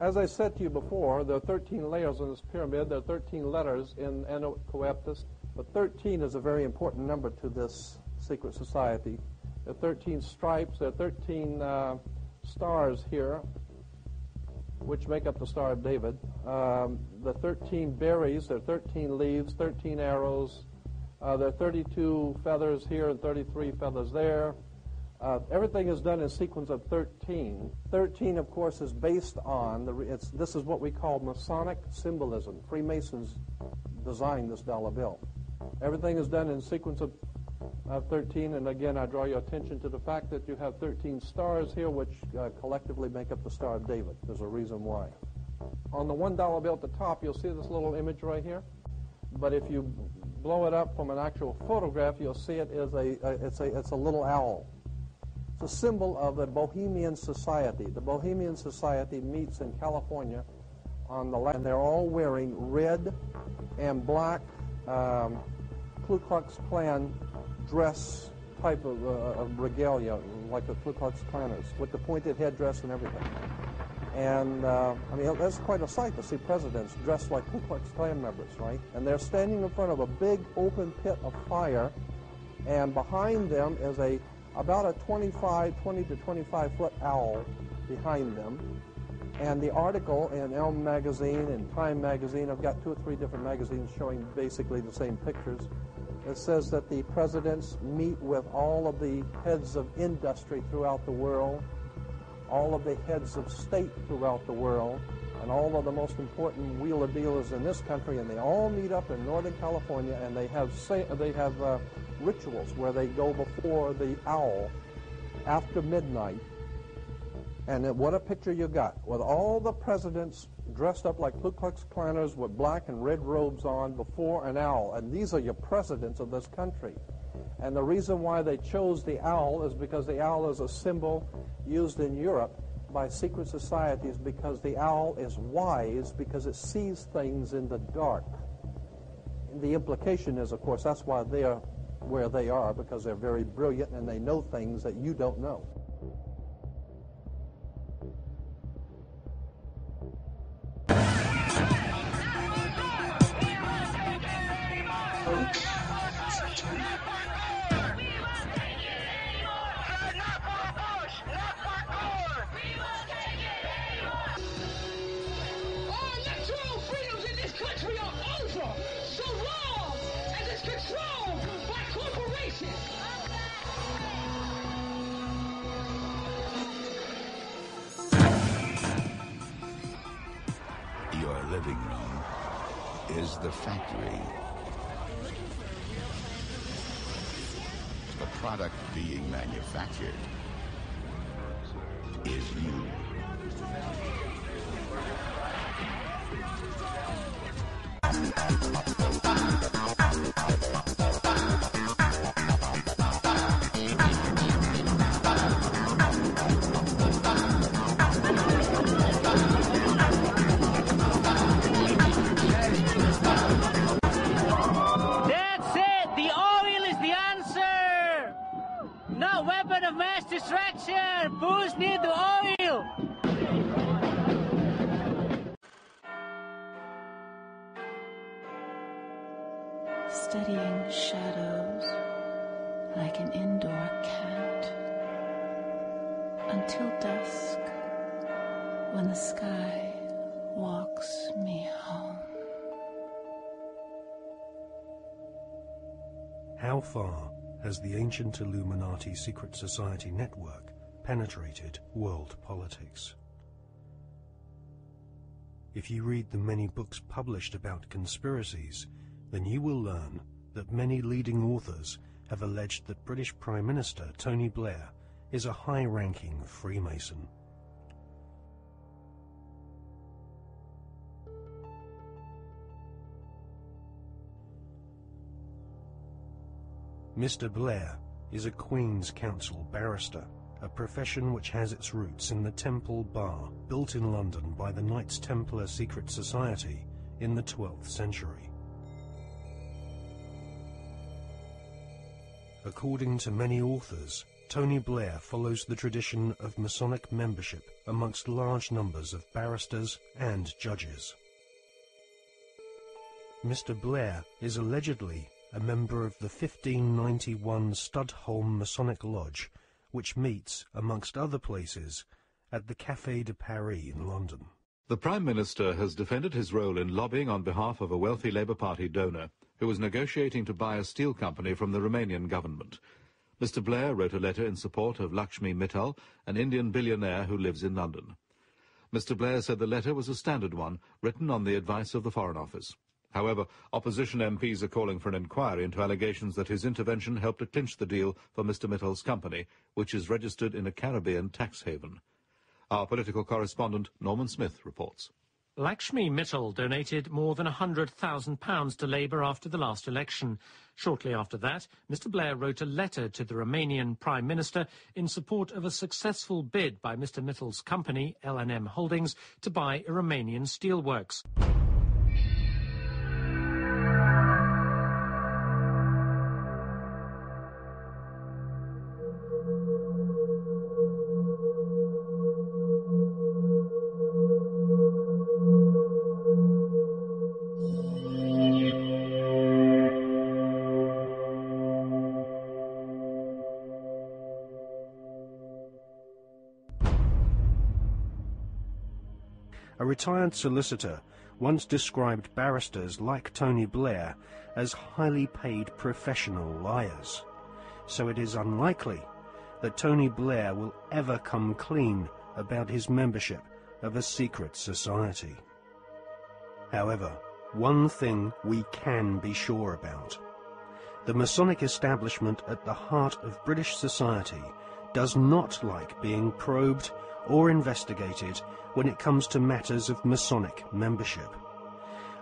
as I said to you before, there are 13 layers in this pyramid. There are 13 letters in Anacoaptus, but 13 is a very important number to this secret society. There are 13 stripes. There are 13 stars here, which make up the Star of David. The 13 berries, there are 13 leaves, 13 arrows. There are 32 feathers here and 33 feathers there. Everything is done in sequence of 13. 13, of course, is based on, this is what we call Masonic symbolism. Freemasons designed this dollar bill. Everything is done in sequence of 13, and again, I draw your attention to the fact that you have 13 stars here, which collectively make up the Star of David. There's a reason why. On the $1 bill at the top, you'll see this little image right here. But if you blow it up from an actual photograph, you'll see it is it's a little owl. It's a symbol of the Bohemian Society. The Bohemian Society meets in California on the land, and they're all wearing red and black Ku Klux Klan dress type of regalia, like the Ku Klux Klanners, with the pointed headdress and everything. And, I mean, that's quite a sight to see presidents dressed like Ku Klux Klan members, right? And they're standing in front of a big open pit of fire, and behind them is about a 20 to 25-foot owl behind them. And the article in Elm Magazine and Time Magazine, I've got 2 or 3 different magazines showing basically the same pictures. It says that the presidents meet with all of the heads of industry throughout the world, all of the heads of state throughout the world, and all of the most important wheeler dealers in this country, and they all meet up in Northern California, and they have rituals where they go before the owl after midnight. And what a picture you got, with all the presidents dressed up like Ku Klux Klanners with black and red robes on before an owl. And these are your presidents of this country. And the reason why they chose the owl is because the owl is a symbol used in Europe by secret societies, because the owl is wise, because it sees things in the dark. And the implication is, of course, that's why they are where they are, because they're very brilliant and they know things that you don't know. Your living room is the factory. The product being manufactured is you. Distraction! Fools need the oil! Studying shadows like an indoor cat until dusk, when the sky walks me home. How far has the ancient Illuminati secret society network penetrated world politics? If you read the many books published about conspiracies, then you will learn that many leading authors have alleged that British Prime Minister Tony Blair is a high-ranking Freemason. Mr. Blair is a Queen's Counsel barrister, a profession which has its roots in the Temple Bar, built in London by the Knights Templar secret society in the 12th century. According to many authors, Tony Blair follows the tradition of Masonic membership amongst large numbers of barristers and judges. Mr. Blair is allegedly a member of the 1591 Studholme Masonic Lodge, which meets, amongst other places, at the Café de Paris in London. The Prime Minister has defended his role in lobbying on behalf of a wealthy Labour Party donor who was negotiating to buy a steel company from the Romanian government. Mr. Blair wrote a letter in support of Lakshmi Mittal, an Indian billionaire who lives in London. Mr. Blair said the letter was a standard one, written on the advice of the Foreign Office. However, opposition MPs are calling for an inquiry into allegations that his intervention helped to clinch the deal for Mr. Mittal's company, which is registered in a Caribbean tax haven. Our political correspondent, Norman Smith, reports. Lakshmi Mittal donated more than £100,000 to Labour after the last election. Shortly after that, Mr. Blair wrote a letter to the Romanian Prime Minister in support of a successful bid by Mr. Mittal's company, L&M Holdings, to buy a Romanian steelworks. A retired solicitor once described barristers like Tony Blair as highly paid professional liars. So it is unlikely that Tony Blair will ever come clean about his membership of a secret society. However, one thing we can be sure about. The Masonic establishment at the heart of British society does not like being probed or investigated when it comes to matters of Masonic membership.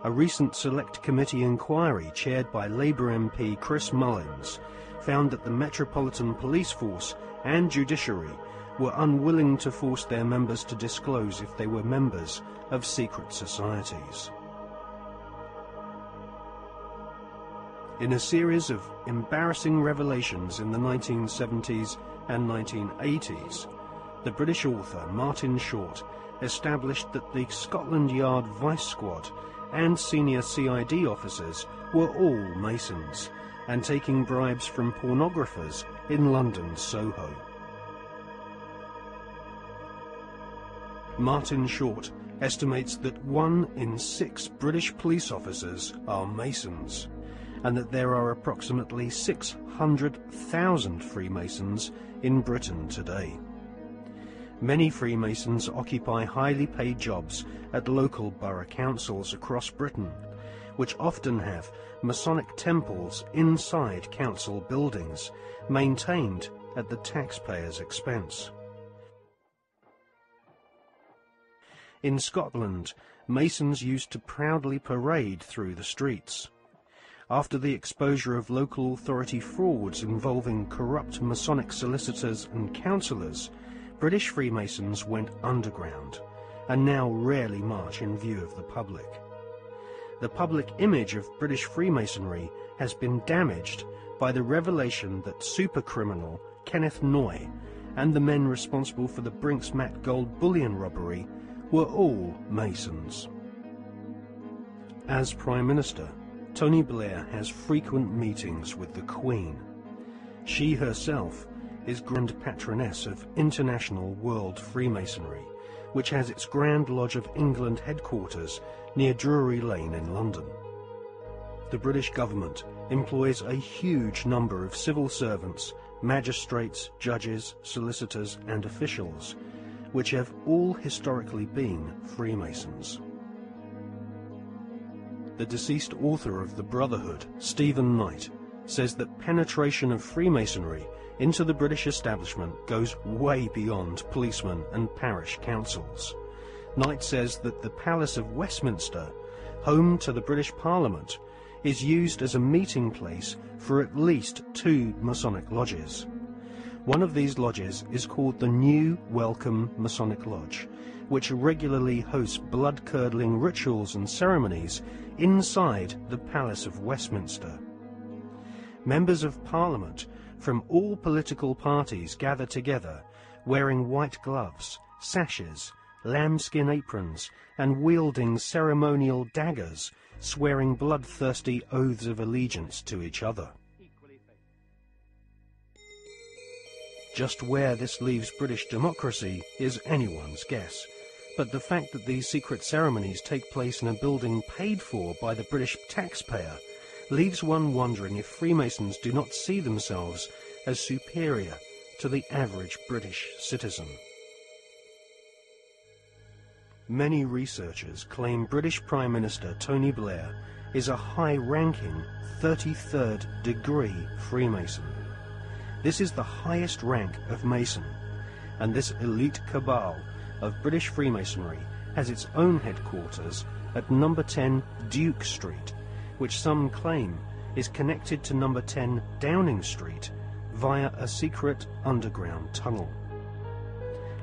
A recent Select Committee inquiry chaired by Labour MP Chris Mullins found that the Metropolitan Police Force and Judiciary were unwilling to force their members to disclose if they were members of secret societies. In a series of embarrassing revelations in the 1970s and 1980s, the British author Martin Short established that the Scotland Yard Vice Squad and senior CID officers were all Masons and taking bribes from pornographers in London's Soho. Martin Short estimates that 1 in 6 British police officers are Masons, and that there are approximately 600,000 Freemasons in Britain today. Many Freemasons occupy highly paid jobs at local borough councils across Britain, which often have Masonic temples inside council buildings, maintained at the taxpayer's expense. In Scotland, Masons used to proudly parade through the streets. After the exposure of local authority frauds involving corrupt Masonic solicitors and councillors, British Freemasons went underground and now rarely march in view of the public. The public image of British Freemasonry has been damaged by the revelation that supercriminal Kenneth Noye and the men responsible for the Brinks-Mat gold bullion robbery were all Masons. As Prime Minister, Tony Blair has frequent meetings with the Queen. She herself is Grand Patroness of International World Freemasonry, which has its Grand Lodge of England headquarters near Drury Lane in London. The British government employs a huge number of civil servants, magistrates, judges, solicitors and officials, which have all historically been Freemasons. The deceased author of The Brotherhood, Stephen Knight, says that penetration of Freemasonry into the British establishment goes way beyond policemen and parish councils. Knight says that the Palace of Westminster, home to the British Parliament, is used as a meeting place for at least 2 Masonic lodges. One of these lodges is called the New Welcome Masonic Lodge, which regularly hosts blood-curdling rituals and ceremonies inside the Palace of Westminster. Members of Parliament from all political parties gather together, wearing white gloves sashes, lambskin aprons, and wielding ceremonial daggers, swearing bloodthirsty oaths of allegiance to each other. Just where this leaves British democracy is anyone's guess, but the fact that these secret ceremonies take place in a building paid for by the British taxpayer leaves one wondering if Freemasons do not see themselves as superior to the average British citizen. Many researchers claim British Prime Minister Tony Blair is a high-ranking 33rd degree Freemason. This is the highest rank of Mason, and this elite cabal of British Freemasonry has its own headquarters at number 10 Duke Street, which some claim is connected to number 10 Downing Street via a secret underground tunnel.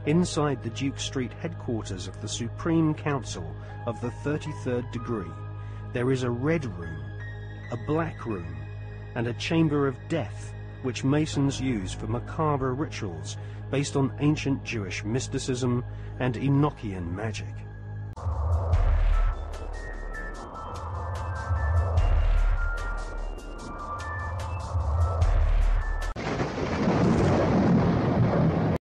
Inside the Duke Street headquarters of the Supreme Council of the 33rd degree, there is a red room, a black room, and a chamber of death which Masons use for macabre rituals based on ancient Jewish mysticism and Enochian magic.